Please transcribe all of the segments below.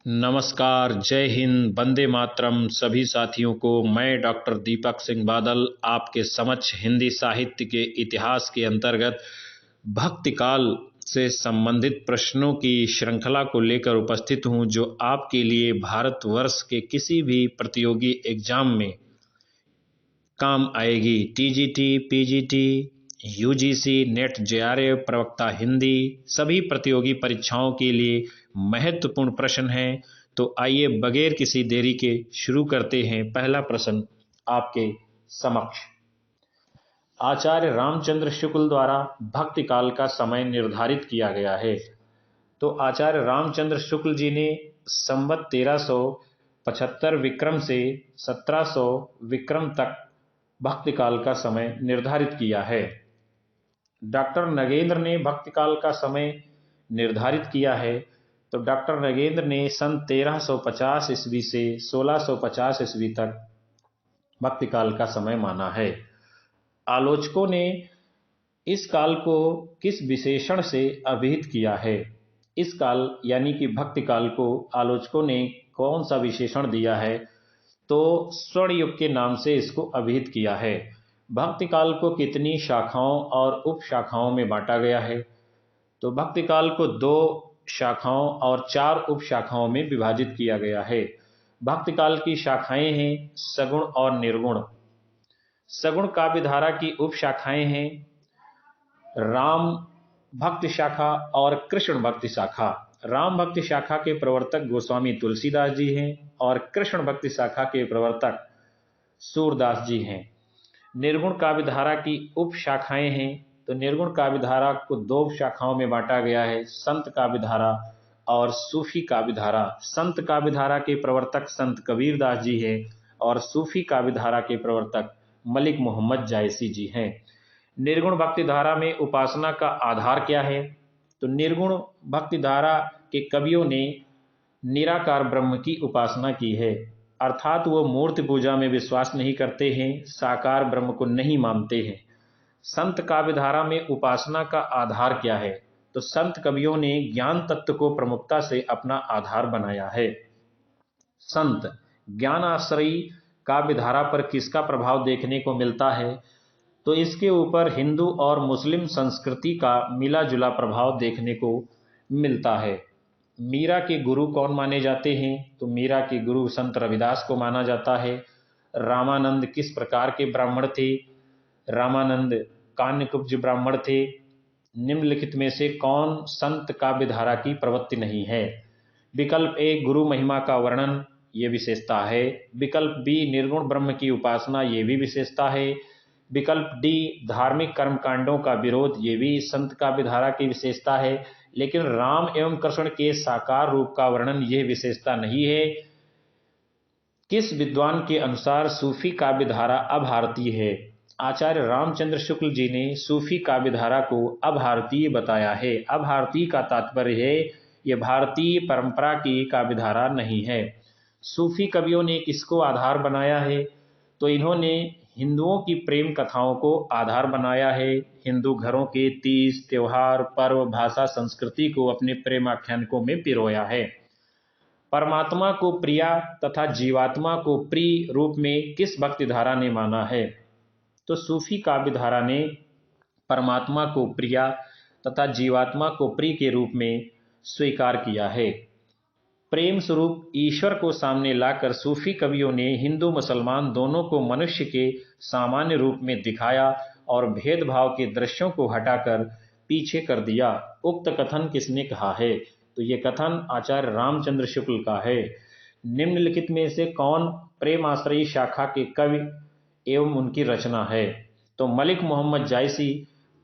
नमस्कार, जय हिंद, वंदे मातरम सभी साथियों को। मैं डॉक्टर दीपक सिंह बादल आपके समक्ष हिंदी साहित्य के इतिहास के अंतर्गत भक्ति काल से संबंधित प्रश्नों की श्रृंखला को लेकर उपस्थित हूं, जो आपके लिए भारतवर्ष के किसी भी प्रतियोगी एग्जाम में काम आएगी। TGT, PGT, UGC, net, JRF, प्रवक्ता हिंदी, सभी प्रतियोगी परीक्षाओं के लिए महत्वपूर्ण प्रश्न हैं। तो आइए बगैर किसी देरी के शुरू करते हैं। पहला प्रश्न आपके समक्ष। आचार्य रामचंद्र शुक्ल द्वारा भक्ति काल का समय निर्धारित किया गया है। तो आचार्य रामचंद्र शुक्ल जी ने संवत 1375 विक्रम से 1700 विक्रम तक भक्ति काल का समय निर्धारित किया है। डॉक्टर नगेंद्र ने भक्ति काल का समय निर्धारित किया है। तो डॉक्टर नगेंद्र ने सन 1350 ईस्वी से 1650 ईस्वी तक भक्ति काल का समय माना है। आलोचकों ने इस काल को किस विशेषण से अभिहित किया है? इस काल यानी कि भक्ति काल को आलोचकों ने कौन सा विशेषण दिया है? तो स्वर्ण युग के नाम से इसको अभिहित किया है। भक्ति काल को कितनी शाखाओं और उप शाखाओं में बांटा गया है? तो भक्ति काल को 2 शाखाओं और 4 उप शाखाओं में विभाजित किया गया है। भक्ति काल की शाखाएं हैं सगुण और निर्गुण। सगुण काव्य धारा की उप शाखाएं हैं राम भक्ति शाखा और कृष्ण भक्ति शाखा। राम भक्ति शाखा के प्रवर्तक गोस्वामी तुलसीदास जी हैं और कृष्ण भक्ति शाखा के प्रवर्तक सूरदास जी हैं। निर्गुण काव्य धारा की उप शाखाएं हैं। तो निर्गुण काव्य धारा को 2 शाखाओं में बांटा गया है, संत काव्य धारा और सूफी काव्य धारा। संत काव्य धारा के प्रवर्तक संत कबीरदास जी हैं और सूफी काव्य धारा के प्रवर्तक मलिक मोहम्मद जायसी जी हैं। निर्गुण भक्ति धारा में उपासना का आधार क्या है? तो निर्गुण भक्ति धारा के कवियों ने निराकार ब्रह्म की उपासना की है, अर्थात वो मूर्ति पूजा में विश्वास नहीं करते हैं, साकार ब्रह्म को नहीं मानते हैं। संत काव्य धारा में उपासना का आधार क्या है? तो संत कवियों ने ज्ञान तत्व को प्रमुखता से अपना आधार बनाया है। संत ज्ञान आश्रयी काव्य धारा पर किसका प्रभाव देखने को मिलता है? तो इसके ऊपर हिंदू और मुस्लिम संस्कृति का मिला जुला प्रभाव देखने को मिलता है। मीरा के गुरु कौन माने जाते हैं? तो मीरा के गुरु संत रविदास को माना जाता है। रामानंद किस प्रकार के ब्राह्मण थे? रामानंद कान्यकुब्ज ब्राह्मण थे। निम्नलिखित में से कौन संत काव्य धारा की प्रवृत्ति नहीं है? विकल्प ए गुरु महिमा का वर्णन, ये विशेषता है। विकल्प बी निर्गुण ब्रह्म की उपासना, ये भी विशेषता है। विकल्प डी धार्मिक कर्मकांडों का विरोध, ये भी संत काव्य धारा की विशेषता है। लेकिन राम एवं कृष्ण के साकार रूप का वर्णन यह विशेषता नहीं है। किस विद्वान के अनुसार सूफी काव्य धारा अभारतीय है? आचार्य रामचंद्र शुक्ल जी ने सूफी काव्य धारा को अभारतीय बताया है। अभारतीय का तात्पर्य है यह भारतीय परंपरा की काव्य धारा नहीं है। सूफी कवियों ने किसको आधार बनाया है? तो इन्होंने हिंदुओं की प्रेम कथाओं को आधार बनाया है। हिंदू घरों के तीज, त्योहार, पर्व, भाषा, संस्कृति को अपने प्रेमाख्यानकों में पिरोया है। परमात्मा को प्रिया तथा जीवात्मा को प्रिय रूप में किस भक्ति धारा ने माना है? तो सूफी काव्य धारा ने परमात्मा को प्रिया तथा जीवात्मा को प्रिय के रूप में स्वीकार किया है। प्रेम स्वरूप ईश्वर को सामने लाकर सूफी कवियों ने हिंदू मुसलमान दोनों को मनुष्य के सामान्य रूप में दिखाया और भेदभाव के दृश्यों को हटाकर पीछे कर दिया। उक्त कथन किसने कहा है? तो ये कथन आचार्य रामचंद्र शुक्ल का है। निम्नलिखित में से कौन प्रेमाश्रयी शाखा के कवि एवं उनकी रचना है? तो मलिक मोहम्मद जायसी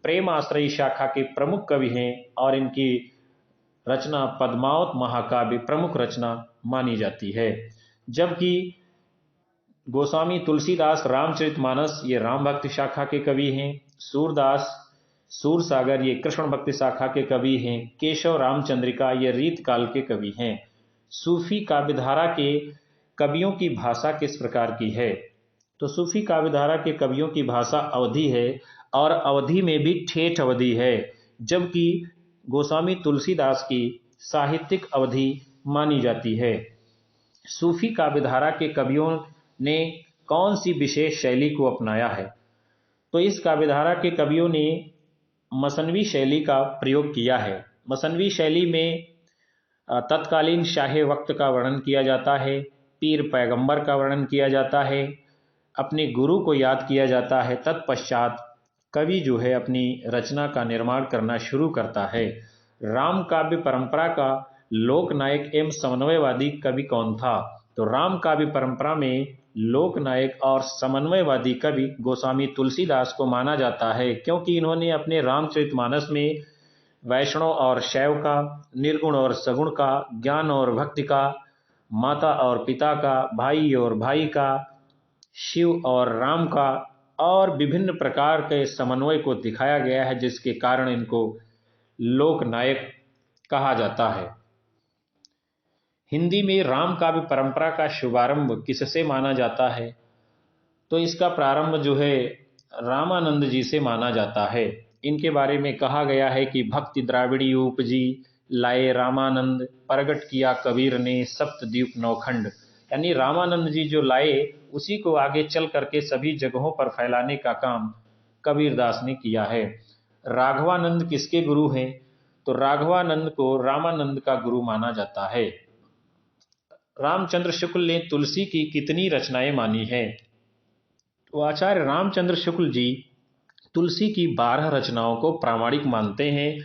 प्रेमाश्रयी शाखा के प्रमुख कवि हैं और इनकी रचना पद्मावत महाकाव्य प्रमुख रचना मानी जाती है। जबकि गोस्वामी तुलसीदास रामचरितमानस ये राम भक्ति शाखा के कवि हैं। सूरदास सूरसागर ये कृष्ण भक्ति शाखा के कवि हैं। केशव रामचंद्रिका ये रीत काल के कवि हैं। सूफी काव्य धारा के कवियों की भाषा किस प्रकार की है? तो सूफी काव्य धारा के कवियों की भाषा अवधी है और अवधि में भी ठेठ अवधि है। जबकि गोस्वामी तुलसीदास की साहित्यिक अवधि मानी जाती है। सूफी काव्यधारा के कवियों ने कौन सी विशेष शैली को अपनाया है? तो इस काव्यधारा के कवियों ने मसनवी शैली का प्रयोग किया है। मसनवी शैली में तत्कालीन शाह वक्त का वर्णन किया जाता है, पीर पैगंबर का वर्णन किया जाता है, अपने गुरु को याद किया जाता है। तत्पश्चात कवि जो है अपनी रचना का निर्माण करना शुरू करता है। राम काव्य परंपरा का लोकनायक एवं समन्वयवादी कवि कौन था? तो राम काव्य परंपरा में लोकनायक और समन्वयवादी कवि गोस्वामी तुलसीदास को माना जाता है, क्योंकि इन्होंने अपने रामचरितमानस में वैष्णव और शैव का, निर्गुण और सगुण का, ज्ञान और भक्ति का, माता और पिता का, भाई और भाई का, शिव और राम का और विभिन्न प्रकार के समन्वय को दिखाया गया है, जिसके कारण इनको लोकनायक कहा जाता है। हिंदी में राम काव्य परंपरा का शुभारंभ किससे माना जाता है? तो इसका प्रारंभ जो है रामानंद जी से माना जाता है। इनके बारे में कहा गया है कि भक्ति द्राविड़ी उपजी, लाए रामानंद, प्रगट किया कबीर ने सप्तद्वीप नौखंड। यानी रामानंद जी जो लाए उसी को आगे चल करके सभी जगहों पर फैलाने का काम कबीरदास ने किया है। राघवानंद किसके गुरु हैं? तो राघवानंद को रामानंद का गुरु माना जाता है। रामचंद्र शुक्ल ने तुलसी की कितनी रचनाएं मानी हैं? तो आचार्य रामचंद्र शुक्ल जी तुलसी की 12 रचनाओं को प्रामाणिक मानते हैं,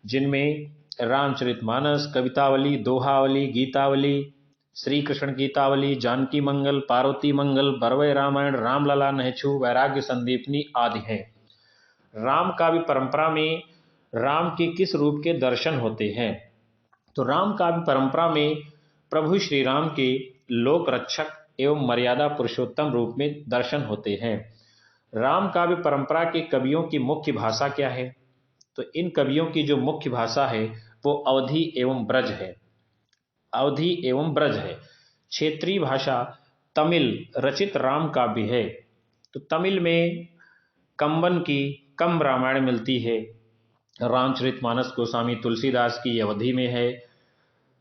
जिनमें रामचरितमानस, कवितावली, दोहावली, गीतावली, श्री कृष्ण गीतावली, जानकी मंगल, पार्वती मंगल, बरवय रामायण, रामलला नहछू, वैराग्य संदीपनी आदि हैं। राम काव्य परंपरा में राम के किस रूप के दर्शन होते हैं? तो राम काव्य परंपरा में प्रभु श्री राम के लोक रक्षक एवं मर्यादा पुरुषोत्तम रूप में दर्शन होते हैं। राम काव्य परंपरा के कवियों की मुख्य भाषा क्या है? तो इन कवियों की जो मुख्य भाषा है वो अवधी एवं ब्रज है। अवधी एवं ब्रज है। क्षेत्रीय भाषा तमिल रचित राम काव्य है। तो तमिल में कंबन की कम्ब रामायण मिलती है। रामचरितमानस गोस्वामी तुलसीदास की अवधी में है।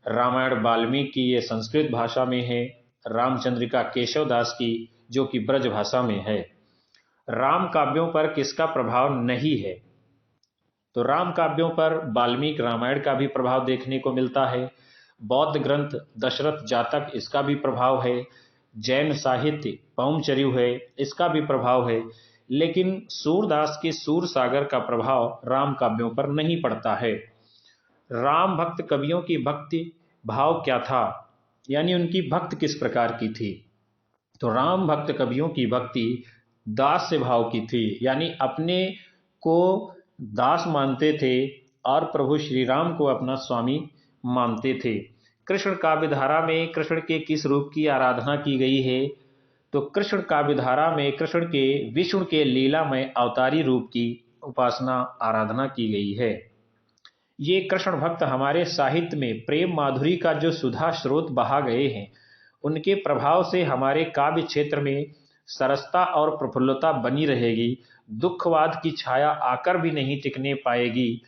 रामायण वाल्मीकि की ये संस्कृत भाषा में है। रामचंद्रिका केशवदास की जो कि ब्रज भाषा में है। राम काव्यों पर किसका प्रभाव नहीं है? तो राम काव्यों पर वाल्मीकि रामायण का भी प्रभाव देखने को मिलता है। बौद्ध ग्रंथ दशरथ जातक इसका भी प्रभाव है। जैन साहित्य पौमचर्यु है, इसका भी प्रभाव है। लेकिन सूरदास के सूर सागर का प्रभाव राम काव्यों पर नहीं पड़ता है। राम भक्त कवियों की भक्ति भाव क्या था, यानी उनकी भक्ति किस प्रकार की थी? तो राम भक्त कवियों की भक्ति दास भाव की थी, यानी अपने को दास मानते थे और प्रभु श्री राम को अपना स्वामी मानते थे। कृष्ण काव्यधारा में कृष्ण के किस रूप की आराधना की गई है? तो कृष्ण काव्यधारा में कृष्ण के विष्णु के लीलामय अवतारी रूप की उपासना आराधना की गई है। ये कृष्ण भक्त हमारे साहित्य में प्रेम माधुरी का जो सुधा स्रोत बहा गए हैं, उनके प्रभाव से हमारे काव्य क्षेत्र में सरसता और प्रफुल्लता बनी रहेगी। दुखवाद की छाया आकर भी नहीं टिकने पाएगी।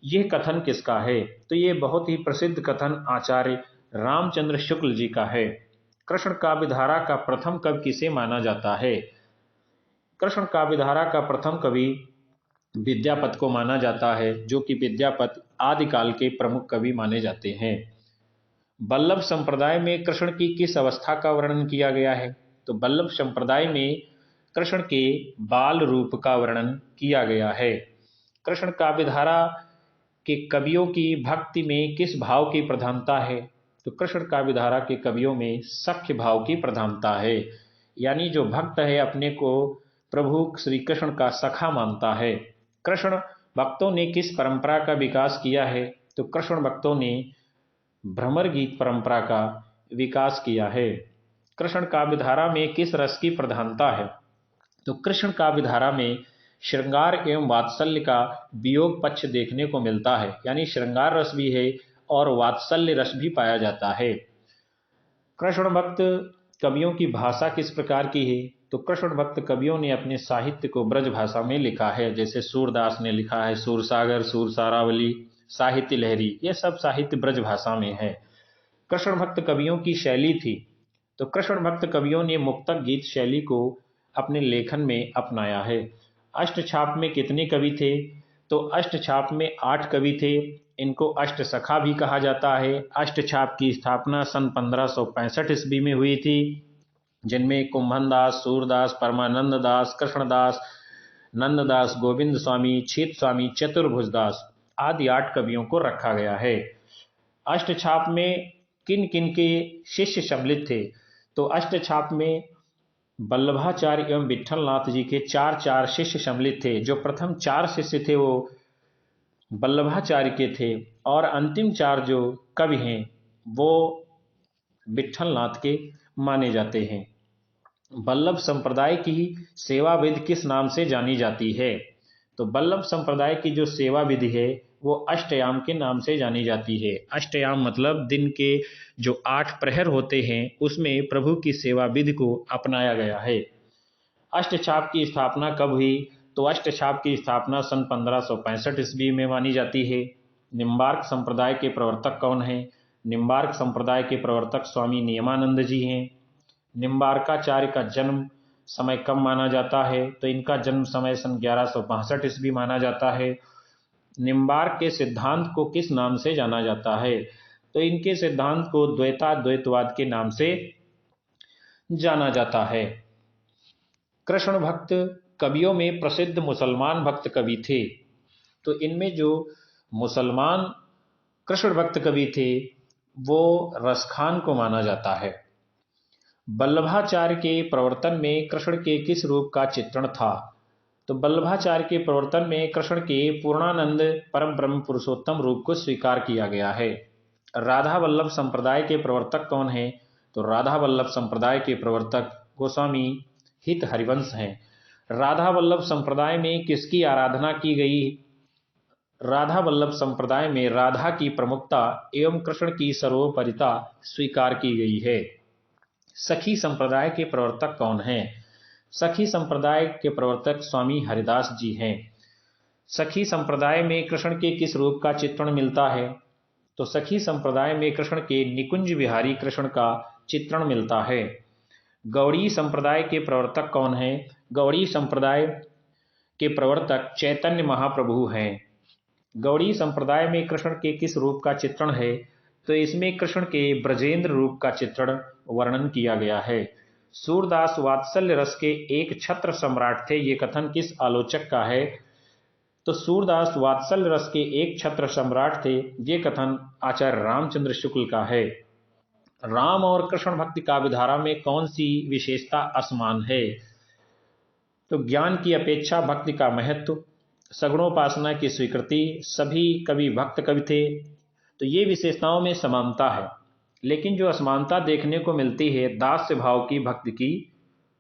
यह कथन किसका है? तो ये बहुत ही प्रसिद्ध कथन आचार्य रामचंद्र शुक्ल जी का है। कृष्ण काव्यधारा का प्रथम कवि किसे माना जाता है? कृष्ण काव्यधारा का प्रथम कवि विद्यापत को माना जाता है, जो कि विद्यापत आदिकाल के प्रमुख कवि माने जाते हैं। वल्लभ संप्रदाय में कृष्ण की किस अवस्था का वर्णन किया गया है? तो वल्लभ संप्रदाय में कृष्ण के बाल रूप का वर्णन किया गया है। कृष्ण काव्यधारा के कवियों की भक्ति में किस भाव की प्रधानता है? तो कृष्ण काव्यधारा के कवियों में सख्य भाव की प्रधानता है, यानी जो भक्त है अपने को प्रभु श्री कृष्ण का सखा मानता है। कृष्ण भक्तों ने किस परंपरा का विकास किया है? तो कृष्ण भक्तों ने भ्रमर गीत परंपरा का विकास किया है। कृष्ण काव्यधारा में किस रस की प्रधानता है? तो कृष्ण काव्यधारा में श्रृंगार एवं वात्सल्य का वियोग पक्ष देखने को मिलता है, यानी श्रृंगार रस भी है और वात्सल्य रस भी पाया जाता है। कृष्ण भक्त कवियों की भाषा किस प्रकार की है? तो कृष्ण भक्त कवियों ने अपने साहित्य को ब्रज भाषा में लिखा है, जैसे सूरदास ने लिखा है सूरसागर, सूरसारावली, साहित्य लहरी, ये सब साहित्य ब्रज भाषा में है। कृष्ण भक्त कवियों की शैली थी। तो कृष्ण भक्त कवियों ने मुक्तक गीत शैली को अपने लेखन में अपनाया है। अष्टछाप में कितने कवि थे? तो अष्टछाप में 8 कवि थे। इनको अष्ट सखा भी कहा जाता है। अष्टछाप की स्थापना सन 1565 ईस्वी में हुई थी, जिनमें कुंभनदास, सूरदास, परमानंद दास, कृष्णदास, नंददास, गोविंद स्वामी, छीत स्वामी, चतुर्भुजदास आदि 8 कवियों को रखा गया है। अष्टछाप में किन किन के शिष्य सम्मिलित थे? तो अष्टछाप में वल्लभाचार्य एवं विठलनाथ जी के 4 शिष्य सम्मिलित थे। जो प्रथम 4 शिष्य थे वो वल्लभाचार्य के थे, और अंतिम 4 जो कवि हैं वो विठलनाथ के माने जाते हैं। वल्लभ संप्रदाय की सेवा विधि किस नाम से जानी जाती है? तो वल्लभ संप्रदाय की जो सेवा विधि है वो अष्टयाम के नाम से जानी जाती है। अष्टयाम मतलब दिन के जो 8 प्रहर होते हैं उसमें प्रभु की सेवा विधि को अपनाया गया है। अष्टछाप की स्थापना कब हुई? तो अष्टछाप की स्थापना सन 1565 ईस्वी में मानी जाती है। निम्बार्क संप्रदाय के प्रवर्तक कौन हैं? निम्बार्क संप्रदाय के प्रवर्तक स्वामी नियमानंद जी हैं। निम्बार्काचार्य का जन्म समय कब माना जाता है? तो इनका जन्म समय सन 1162 ईस्वी माना जाता है। निम्बार्क के सिद्धांत को किस नाम से जाना जाता है? तो इनके सिद्धांत को द्वैताद्वैतवाद के नाम से जाना जाता है। कृष्ण भक्त कवियों में प्रसिद्ध मुसलमान भक्त कवि थे। तो इनमें जो मुसलमान कृष्ण भक्त कवि थे वो रसखान को माना जाता है। वल्लभाचार्य के प्रवर्तन में कृष्ण के किस रूप का चित्रण था? तो वल्लभाचार्य के प्रवर्तन में कृष्ण के पूर्णानंद परम ब्रह्म पुरुषोत्तम रूप को स्वीकार किया गया है। राधा वल्लभ संप्रदाय के प्रवर्तक कौन हैं? तो राधा वल्लभ संप्रदाय के प्रवर्तक गोस्वामी हित हरिवंश हैं। राधा वल्लभ संप्रदाय में किसकी आराधना की गई? राधा वल्लभ संप्रदाय में राधा की प्रमुखता एवं कृष्ण की सर्वोपरिता स्वीकार की गई है। सखी संप्रदाय के प्रवर्तक कौन हैं? सखी संप्रदाय के प्रवर्तक स्वामी हरिदास जी हैं। सखी संप्रदाय में कृष्ण के किस रूप का चित्रण मिलता है? तो सखी संप्रदाय में कृष्ण के निकुंज विहारी कृष्ण का चित्रण मिलता है। गौड़ी संप्रदाय के प्रवर्तक कौन हैं? गौड़ी संप्रदाय के प्रवर्तक चैतन्य महाप्रभु हैं। गौड़ी संप्रदाय में कृष्ण के किस रूप का चित्रण है? तो इसमें कृष्ण के ब्रजेंद्र रूप का चित्रण वर्णन किया गया है। सूरदास वात्सल्य रस के एक छत्र सम्राट थे, ये कथन किस आलोचक का है? तो सूरदास वात्सल्य रस के एक छत्र सम्राट थे, ये कथन आचार्य रामचंद्र शुक्ल का है। राम और कृष्ण भक्ति काव्यधारा में कौन सी विशेषता असमान है? तो ज्ञान की अपेक्षा भक्ति का महत्व, सगुणोपासना की स्वीकृति, सभी कवि भक्त कवि थे। तो ये विशेषताओं में समानता है, लेकिन जो असमानता देखने को मिलती है दास्य भाव की भक्ति की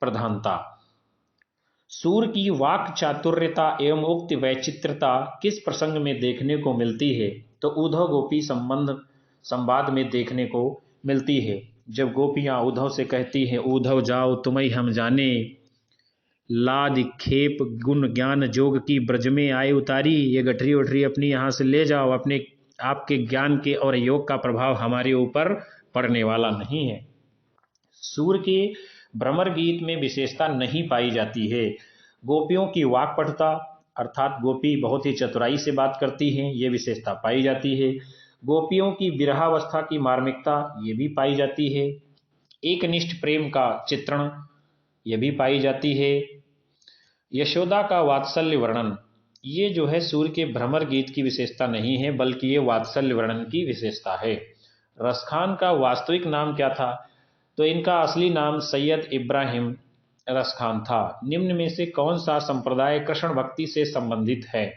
प्रधानता। सूर की वाक चातुर्यता एवं उक्ति वैचित्र्यता किस प्रसंग में देखने को मिलती है? तो उद्धव गोपी संवाद में देखने को मिलती है। जब गोपियां उद्धव से कहती हैं, उद्धव जाओ तुम्हें हम जाने, लाद खेप गुण ज्ञान जोग की ब्रज में आए उतारी, ये गठरी उठरी अपनी यहाँ से ले जाओ, अपने आपके ज्ञान के और योग का प्रभाव हमारे ऊपर पड़ने वाला नहीं है। सूर के भ्रमर गीत में विशेषता नहीं पाई जाती है। गोपियों की वाक्पटुता अर्थात गोपी बहुत ही चतुराई से बात करती हैं, ये विशेषता पाई जाती है। गोपियों की विरहावस्था की मार्मिकता ये भी पाई जाती है। एकनिष्ठ प्रेम का चित्रण ये भी पाई जाती है। यशोदा का वात्सल्य वर्णन, ये जो है सूर के भ्रमर गीत की विशेषता नहीं है, बल्कि ये वात्सल्य वर्णन की विशेषता है। रसखान का वास्तविक नाम क्या था? तो इनका असली नाम सैयद इब्राहिम रसखान था। निम्न में से कौन सा संप्रदाय कृष्ण भक्ति से संबंधित है?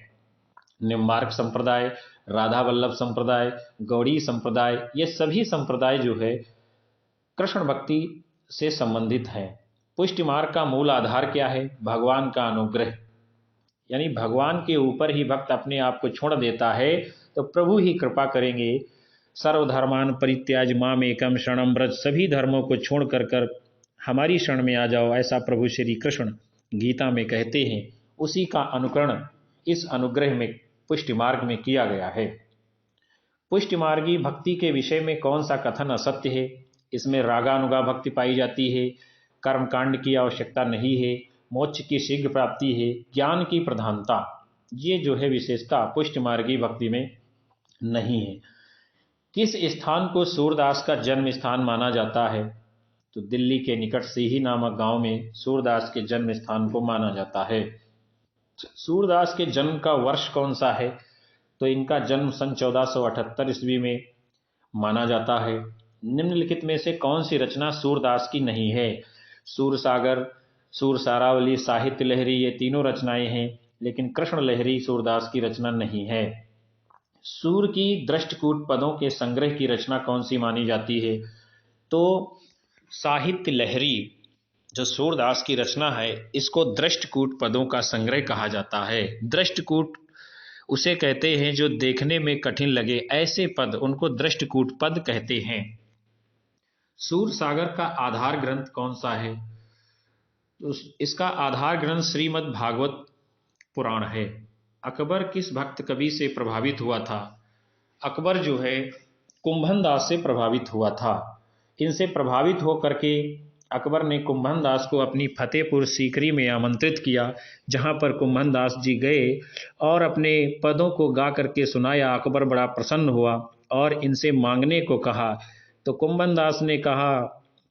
निम्बार्क संप्रदाय, राधा वल्लभ संप्रदाय, गौड़ी संप्रदाय, ये सभी संप्रदाय जो है कृष्ण भक्ति से संबंधित हैं। पुष्टि मार्ग का मूल आधार क्या है? भगवान का अनुग्रह, यानी भगवान के ऊपर ही भक्त अपने आप को छोड़ देता है तो प्रभु ही कृपा करेंगे। सर्वधर्मान परित्याज माम एकम शरणम व्रज, सभी धर्मों को छोड़ कर हमारी शरण में आ जाओ, ऐसा प्रभु श्री कृष्ण गीता में कहते हैं। उसी का अनुकरण इस अनुग्रह में पुष्टि मार्ग में किया गया है। पुष्टिमार्गी भक्ति के विषय में कौन सा कथन असत्य है? इसमें रागानुगा भक्ति पाई जाती है, कर्मकांड की आवश्यकता नहीं है, मोक्ष की शीघ्र प्राप्ति है, ज्ञान की प्रधानता, ये जो है विशेषता पुष्टिमार्गी भक्ति में नहीं है। किस स्थान को सूरदास का जन्म स्थान माना जाता है? तो दिल्ली के निकट सीही नामक गांव में सूरदास के जन्म स्थान को माना जाता है। सूरदास के जन्म का वर्ष कौन सा है? तो इनका जन्म सन 1478 ईस्वी में माना जाता है। निम्नलिखित में से कौन सी रचना सूरदास की नहीं है? सूरसागर, सूरसारावली, साहित्य लहरी, ये तीनों रचनाएं हैं, लेकिन कृष्ण लहरी सूरदास की रचना नहीं है। सूर की दृष्टकूट पदों के संग्रह की रचना कौन सी मानी जाती है? तो साहित्य लहरी जो सूरदास की रचना है, इसको दृष्टकूट पदों का संग्रह कहा जाता है। दृष्टकूट उसे कहते हैं जो देखने में कठिन लगे, ऐसे पद उनको दृष्टकूट पद कहते हैं। सूरसागर का आधार ग्रंथ कौन सा है? तो इसका आधार ग्रंथ श्रीमद् भागवत पुराण है। अकबर किस भक्त कवि से प्रभावित हुआ था? अकबर जो है कुंभन दास से प्रभावित हुआ था। इनसे प्रभावित होकर के अकबर ने कुंभन दास को अपनी फतेहपुर सीकरी में आमंत्रित किया, जहां पर कुंभन दास जी गए और अपने पदों को गा करके सुनाया। अकबर बड़ा प्रसन्न हुआ और इनसे मांगने को कहा। तो कुंभन दास ने कहा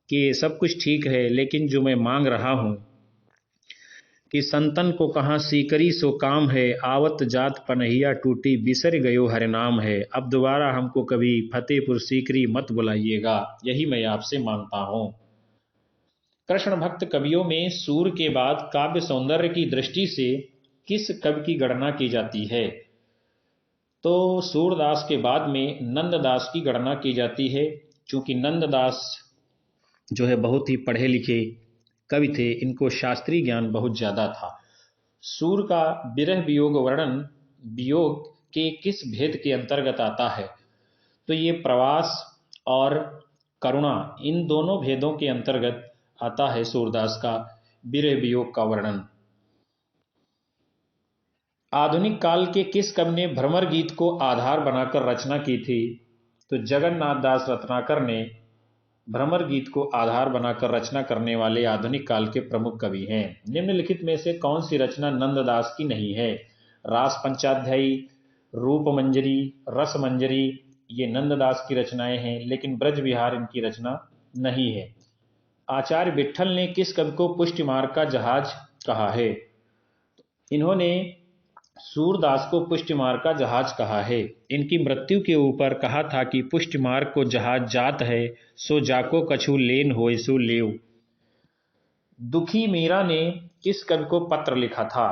कि सब कुछ ठीक है, लेकिन जो मैं मांग रहा हूँ कि संतन को कहाँ सीकरी सो काम है, आवत जात पनहिया टूटी बिसर गयो हरि नाम है। अब दोबारा हमको कभी फतेहपुर सीकरी मत बुलाइएगा, यही मैं आपसे मांगता हूँ। कृष्ण भक्त कवियों में सूर के बाद काव्य सौंदर्य की दृष्टि से किस कवि की गणना की जाती है? तो सूरदास के बाद में नंददास की गणना की जाती है, क्योंकि नंददास जो है बहुत ही पढ़े लिखे कवि थे, इनको शास्त्रीय ज्ञान बहुत ज्यादा था। सूर का विरह वियोग वर्णन वियोग के किस भेद के अंतर्गत आता है? तो ये प्रवास और करुणा, इन दोनों भेदों के अंतर्गत आता है सूरदास का विरह वियोग का वर्णन। आधुनिक काल के किस कवि ने भ्रमर गीत को आधार बनाकर रचना की थी? तो जगन्नाथ दास रत्नाकर ने भ्रमर गीत को आधार बनाकर रचना करने वाले आधुनिक काल के प्रमुख कवि हैं। निम्नलिखित में से कौन सी रचना नंददास की नहीं है? रास पंचाध्यायी, रूप मंजरी, रस मंजरी, ये नंददास की रचनाएं हैं, लेकिन ब्रज विहार इनकी रचना नहीं है। आचार्य विट्ठल ने किस कवि को पुष्टिमार्ग का जहाज कहा है? इन्होंने सूरदास को पुष्टिमार्ग का जहाज कहा है। इनकी मृत्यु के ऊपर कहा था कि पुष्टिमार्ग को जहाज जात है, सो जाको कछु लेन होय सो लेव। दुखी मीरा ने किस कवि को पत्र लिखा था?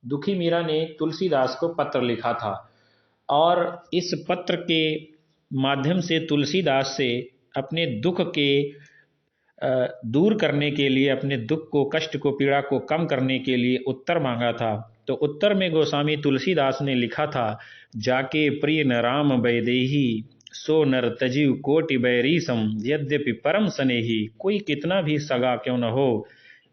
दुखी मीरा ने तुलसीदास को पत्र लिखा था और इस पत्र के माध्यम से तुलसीदास से अपने दुख के दूर करने के लिए, अपने दुख को, कष्ट को, पीड़ा को कम करने के लिए उत्तर मांगा था। तो उत्तर में गोस्वामी तुलसीदास ने लिखा था, जाके प्रिय न राम बैदेही, सो नर तजीव कोटि बैरीसम, यद्यपि परम स्नेही। कोई कितना भी सगा क्यों न हो,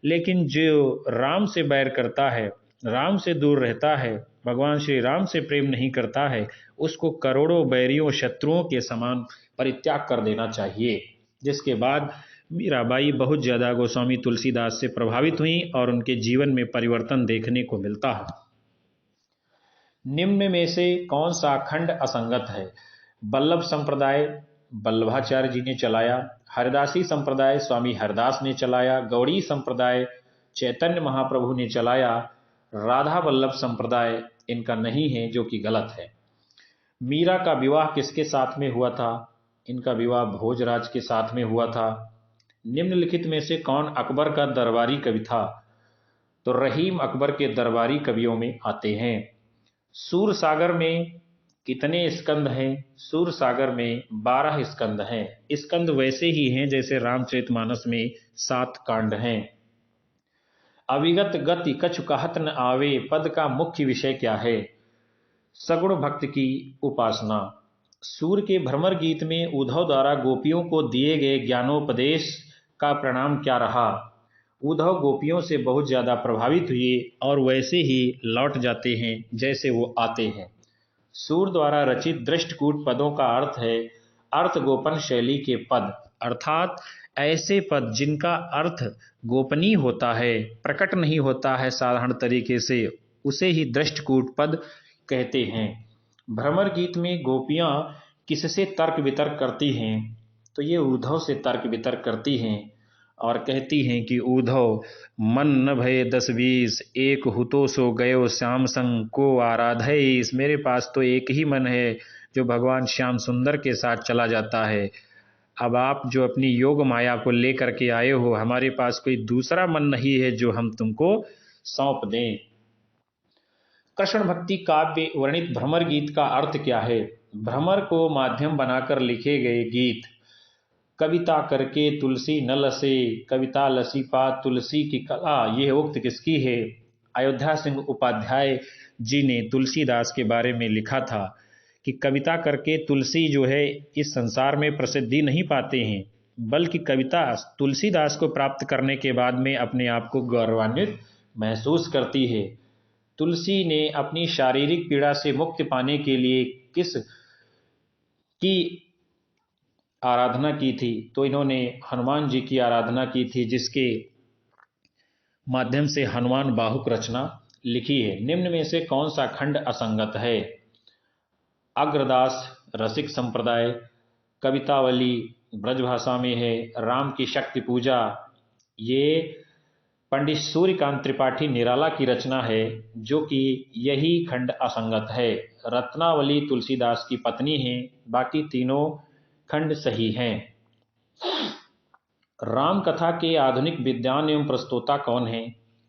लेकिन जो राम से बैर करता है, राम से दूर रहता है, भगवान श्री राम से प्रेम नहीं करता है, उसको करोड़ों बैरियों, शत्रुओं के समान परित्याग कर देना चाहिए। जिसके बाद मीराबाई बहुत ज्यादा गोस्वामी तुलसीदास से प्रभावित हुई और उनके जीवन में परिवर्तन देखने को मिलता है। निम्न में से कौन सा खंड असंगत है? वल्लभ संप्रदाय वल्लभाचार्य जी ने चलाया, हरिदासी संप्रदाय स्वामी हरदास ने चलाया, गौड़ी संप्रदाय चैतन्य महाप्रभु ने चलाया, राधा वल्लभ संप्रदाय इनका नहीं है, जो कि गलत है। मीरा का विवाह किसके साथ में हुआ था? इनका विवाह भोजराज के साथ में हुआ था। निम्नलिखित में से कौन अकबर का दरबारी कवि था? तो रहीम अकबर के दरबारी कवियों में आते हैं। सूरसागर में कितने स्कंद हैं? सूरसागर में 12 स्कंद हैं। स्कंद वैसे ही हैं जैसे रामचरितमानस में 7 कांड हैं। अविगत गति कछु कहत न आवे, पद का मुख्य विषय क्या है? सगुण भक्त की उपासना। सूर के भ्रमर गीत में उद्धव द्वारा गोपियों को दिए गए ज्ञानोपदेश का परिणाम क्या रहा? उद्धव गोपियों से बहुत ज्यादा प्रभावित हुए और वैसे ही लौट जाते हैं जैसे वो आते हैं। सूर द्वारा रचित दृष्टकूट पदों का अर्थ है अर्थ गोपन शैली के पद, अर्थात ऐसे पद जिनका अर्थ गोपनीय होता है, प्रकट नहीं होता है साधारण तरीके से, उसे ही दृष्टकूट पद कहते हैं। भ्रमर गीत में गोपियां किससे तर्क वितर्क करती हैं? तो ये उद्धव से तर्क वितर्क करती हैं और कहती हैं कि उद्धव, मन न भये 10-20, एक हुतो सो गयो श्याम संग को आराधईस। मेरे पास तो एक ही मन है जो भगवान श्याम सुंदर के साथ चला जाता है। अब आप जो अपनी योग माया को लेकर के आए हो, हमारे पास कोई दूसरा मन नहीं है जो हम तुमको सौंप दें। कृष्ण भक्ति काव्य वर्णित भ्रमर गीत का अर्थ क्या है? भ्रमर को माध्यम बनाकर लिखे गए गीत। कविता करके तुलसी न लसे, कविता लसी पा तुलसी की कला, यह उक्त किसकी है? अयोध्या सिंह उपाध्याय जी ने तुलसीदास के बारे में लिखा था कि कविता करके तुलसी जो है इस संसार में प्रसिद्धि नहीं पाते हैं, बल्कि कविता तुलसीदास को प्राप्त करने के बाद में अपने आप को गौरवान्वित महसूस करती है। तुलसी ने अपनी शारीरिक पीड़ा से मुक्ति पाने के लिए किस की आराधना की थी? तो इन्होंने हनुमान जी की आराधना की थी, जिसके माध्यम से हनुमान बाहुक रचना लिखी है। निम्न में से कौन सा खंड असंगत है? अग्रदास रसिक संप्रदाय, कवितावली ब्रजभाषा में है, राम की शक्ति पूजा ये पंडित सूर्यकांत त्रिपाठी निराला की रचना है, जो कि यही खंड असंगत है। रत्नावली तुलसीदास की पत्नी है, बाकी तीनों खंड सही हैं। राम कथा के आधुनिक विद्वान एवं प्रस्तोता कौन है?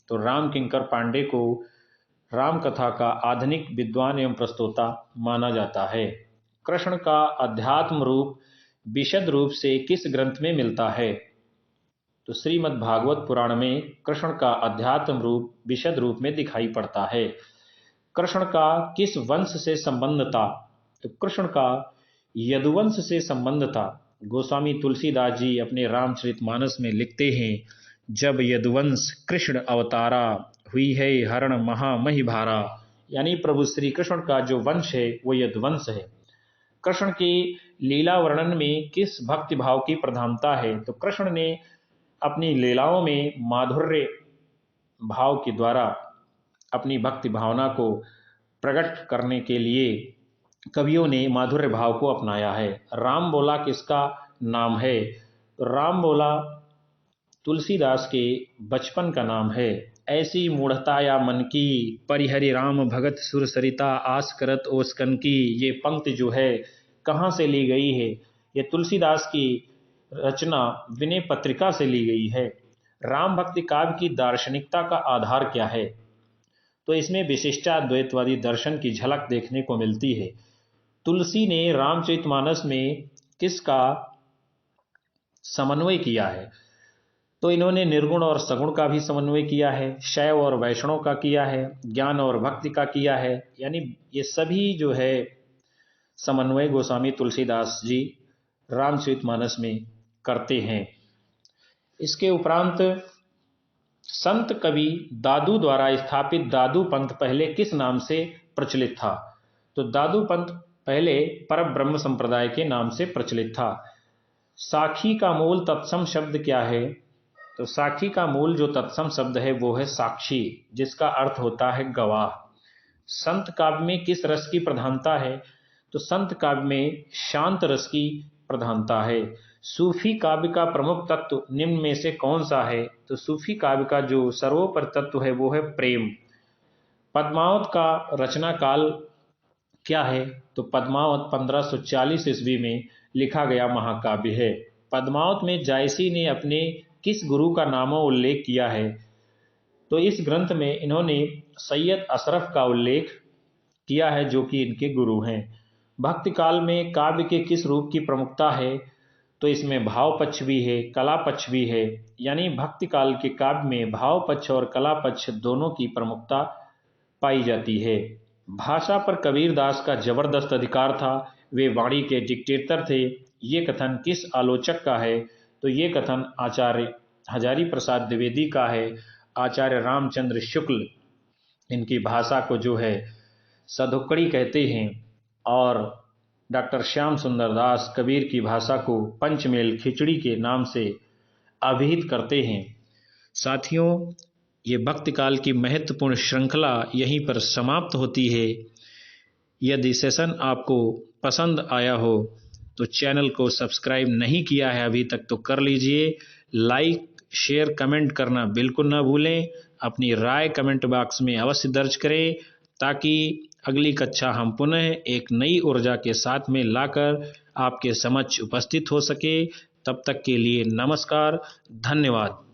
तो राम किंकर पांडे को राम कथा का आधुनिक विद्वान एवं प्रस्तोता माना जाता है। कृष्ण का अध्यात्म रूप विशद रूप से किस ग्रंथ में मिलता है? तो श्रीमद् भागवत पुराण में कृष्ण का अध्यात्म रूप विशद रूप में दिखाई पड़ता है। कृष्ण का किस वंश से संबंध था? तो कृष्ण का यदुवंश से संबंध था। गोस्वामी तुलसीदास जी अपने रामचरितमानस में लिखते हैं, जब यदुवंश कृष्ण अवतारा, हुई है हरण महामहि भारा। यानी प्रभु श्री कृष्ण का जो वंश है वो यदुवंश है। कृष्ण की लीला वर्णन में किस भक्ति भाव की प्रधानता है? तो कृष्ण ने अपनी लीलाओं में माधुर्य भाव के द्वारा अपनी भक्ति भावना को प्रकट करने के लिए कवियों ने माधुर्य भाव को अपनाया है। राम बोला किसका नाम है? तो राम बोला तुलसीदास के बचपन का नाम है। ऐसी मूढ़ता या मन की, परिहरि राम भगत सुर सरिता, आस करत ओसकन की, ये पंक्ति जो है कहाँ से ली गई है? ये तुलसीदास की रचना विनय पत्रिका से ली गई है। राम भक्ति काव्य की दार्शनिकता का आधार क्या है? तो इसमें विशिष्टाद्वैतवादी दर्शन की झलक देखने को मिलती है। तुलसी ने रामचरितमानस में किसका समन्वय किया है? तो इन्होंने निर्गुण और सगुण का भी समन्वय किया है, शैव और वैष्णव का किया है, ज्ञान और भक्ति का किया है। यानी ये सभी जो है समन्वय गोस्वामी तुलसीदास जी रामचरितमानस में करते हैं। इसके उपरांत संत कवि दादू द्वारा स्थापित दादू पंथ पहले किस नाम से प्रचलित था? तो दादू पंथ पहले परब्रह्म संप्रदाय के नाम से प्रचलित था। साखी का मूल तत्सम शब्द क्या है? तो साखी का मूल जो तत्सम शब्द है वो है साक्षी, जिसका अर्थ होता है गवाह। संत काव्य में किस रस की प्रधानता है? तो संत काव्य में शांत रस की प्रधानता है। सूफी काव्य का प्रमुख तत्व निम्न में से कौन सा है? तो सूफी काव्य का जो सर्वोपरि तत्व है वो है प्रेम। पद्मावत का रचना काल क्या है? तो पद्मावत 1540 ईस्वी में लिखा गया महाकाव्य है। पद्मावत में जायसी ने अपने किस गुरु का नामो उल्लेख किया है? तो इस ग्रंथ में इन्होंने सैयद अशरफ का उल्लेख किया है, जो कि इनके गुरु हैं। भक्ति काल में काव्य के किस रूप की प्रमुखता है? तो इसमें भाव पक्ष भी है, कला पक्ष भी है। यानी भक्ति काल के काव्य में भाव पक्ष और कला पक्ष दोनों की प्रमुखता पाई जाती है। भाषा पर कबीरदास का जबरदस्त अधिकार था, वे वाणी के डिक्टेटर थे। ये कथन किस आलोचक का है? तो ये कथन आचार्य हजारी प्रसाद द्विवेदी का है। आचार्य रामचंद्र शुक्ल इनकी भाषा को जो है सधुक्कड़ी कहते हैं। और डॉक्टर श्याम सुंदर दास कबीर की भाषा को पंचमेल खिचड़ी के नाम से अभिहित करते हैं। साथियों, ये भक्ति काल की महत्वपूर्ण श्रृंखला यहीं पर समाप्त होती है। यदि सेशन आपको पसंद आया हो तो चैनल को सब्सक्राइब नहीं किया है अभी तक तो कर लीजिए। लाइक, शेयर, कमेंट करना बिल्कुल ना भूलें। अपनी राय कमेंट बॉक्स में अवश्य दर्ज करें ताकि अगली कक्षा हम पुनः एक नई ऊर्जा के साथ में लाकर आपके समक्ष उपस्थित हो सके। तब तक के लिए नमस्कार, धन्यवाद।